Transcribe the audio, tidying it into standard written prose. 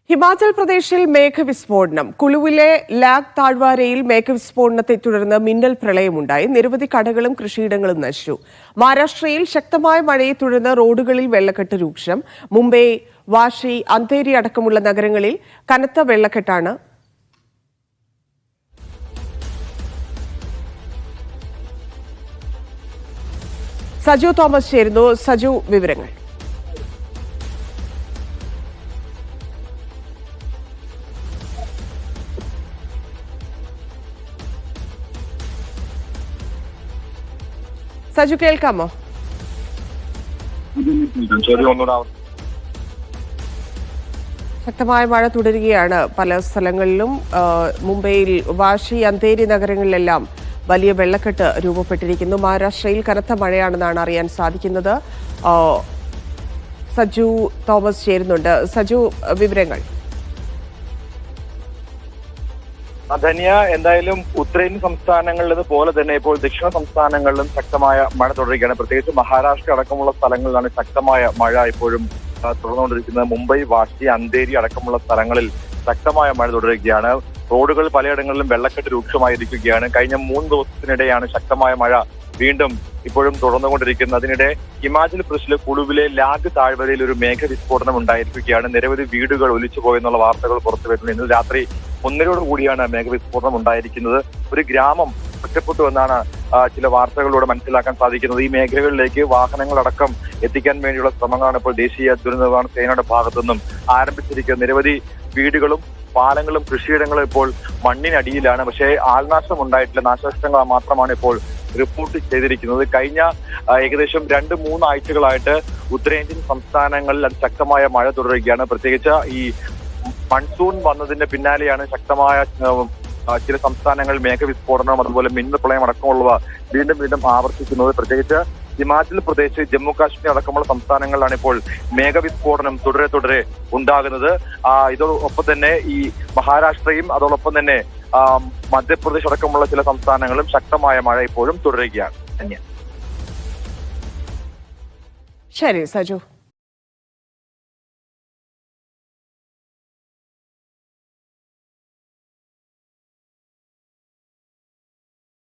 ഹിമാചൽ പ്രദേശിൽ മേഘവിസ്ഫോടനം. കുളുവിലെ ലാഗ് താഴ്വാരയിൽ മേഘവിസ്ഫോടനത്തെ തുടർന്ന് മിന്നൽ പ്രളയമുണ്ടായി. നിരവധി കടകളും കൃഷിയിടങ്ങളും നശിച്ചു. മഹാരാഷ്ട്രയിൽ ശക്തമായ മഴയെ തുടർന്ന് റോഡുകളിൽ വെള്ളക്കെട്ട് രൂക്ഷം. മുംബൈ, വാഷി, അന്ധേരി അടക്കമുള്ള നഗരങ്ങളിൽ കനത്ത വെള്ളക്കെട്ടാണ്. സജു തോമസ് ചേരുന്നു. സജു, വിവരങ്ങൾ. സജു, കേൾക്കാമോ? ശക്തമായ മഴ തുടരുകയാണ് പല സ്ഥലങ്ങളിലും. മുംബൈയിൽ വാഷി, അന്ധേരി നഗരങ്ങളിലെല്ലാം വലിയ വെള്ളക്കെട്ട് രൂപപ്പെട്ടിരിക്കുന്നു. മഹാരാഷ്ട്രയിൽ കനത്ത മഴയാണെന്നാണ് അറിയാൻ സാധിക്കുന്നത്. സജു തോമസ് ചേരുന്നുണ്ട്. സജു, വിവരങ്ങൾ. ധന്യ, എന്തായാലും ഉത്തരേന്ത്യൻ സംസ്ഥാനങ്ങളിലേതുപോലെ തന്നെ ഇപ്പോൾ ദക്ഷിണ സംസ്ഥാനങ്ങളിലും ശക്തമായ മഴ തുടരുകയാണ്. പ്രത്യേകിച്ച് മഹാരാഷ്ട്ര അടക്കമുള്ള സ്ഥലങ്ങളിലാണ് ശക്തമായ മഴ ഇപ്പോഴും തുടർന്നുകൊണ്ടിരിക്കുന്നത്. മുംബൈ, വാഷി, അന്ധേരി അടക്കമുള്ള സ്ഥലങ്ങളിൽ ശക്തമായ മഴ തുടരുകയാണ്. റോഡുകൾ പലയിടങ്ങളിലും വെള്ളക്കെട്ട് രൂക്ഷമായിരിക്കുകയാണ്. കഴിഞ്ഞ 3 ദിവസത്തിനിടെയാണ് ശക്തമായ മഴ വീണ്ടും ഇപ്പോഴും തുടർന്നുകൊണ്ടിരിക്കുന്നത്. അതിനിടെ ഹിമാചൽ പ്രദേശിലെ കുളുവിലെ ലാഗ് താഴ്വരയിൽ ഒരു മേഘവിസ്ഫോടനം ഉണ്ടായിരിക്കുകയാണ്. നിരവധി വീടുകൾ ഒലിച്ചു പോയെന്നുള്ള വാർത്തകൾ പുറത്തു വരുന്നു. ഇന്നലെ രാത്രി 1:30 കൂടിയാണ് മേഘവിസ്ഫോടനം ഉണ്ടായിരിക്കുന്നത്. ഒരു ഗ്രാമം ഒറ്റപ്പെട്ടു എന്നാണ് ചില വാർത്തകളിലൂടെ മനസ്സിലാക്കാൻ സാധിക്കുന്നത്. ഈ മേഖലകളിലേക്ക് വാഹനങ്ങളടക്കം എത്തിക്കാൻ വേണ്ടിയുള്ള ശ്രമങ്ങളാണ് ഇപ്പോൾ ദേശീയ ദുരന്ത നിവാരണ സേനയുടെ ഭാഗത്തുനിന്നും ആരംഭിച്ചിരിക്കുന്നത്. നിരവധി വീടുകളും പാലങ്ങളും കൃഷിയിടങ്ങളും ഇപ്പോൾ മണ്ണിനടിയിലാണ്. പക്ഷേ ആൾനാശം ഉണ്ടായിട്ടില്ല. നാശനഷ്ടങ്ങൾ മാത്രമാണ് ഇപ്പോൾ റിപ്പോർട്ട് ചെയ്തിരിക്കുന്നത്. കഴിഞ്ഞ ഏകദേശം 2-3 ആഴ്ചകളായിട്ട് ഉത്തരേന്ത്യൻ സംസ്ഥാനങ്ങളിൽ അതിശക്തമായ മഴ തുടരുകയാണ്. പ്രത്യേകിച്ച് ഈ മൺസൂൺ വന്നതിന്റെ പിന്നാലെയാണ് ശക്തമായ ചില സംസ്ഥാനങ്ങളിൽ മേഘവിസ്ഫോടനം, അതുപോലെ മിന്നൽ പ്രളയം അടക്കമുള്ളവ വീണ്ടും ആവർത്തിക്കുന്നത്. പ്രത്യേകിച്ച് ഹിമാചൽ പ്രദേശ്, ജമ്മു കാശ്മീർ അടക്കമുള്ള സംസ്ഥാനങ്ങളിലാണ് ഇപ്പോൾ മേഘവിസ്ഫോടനം തുടരെ ഉണ്ടാകുന്നത്. ഇതോടൊപ്പം തന്നെ ഈ മഹാരാഷ്ട്രയും അതോടൊപ്പം തന്നെ മധ്യപ്രദേശ് അടക്കമുള്ള ചില സംസ്ഥാനങ്ങളിലും ശക്തമായ മഴ ഇപ്പോഴും തുടരുകയാണ്. ശരി സജു.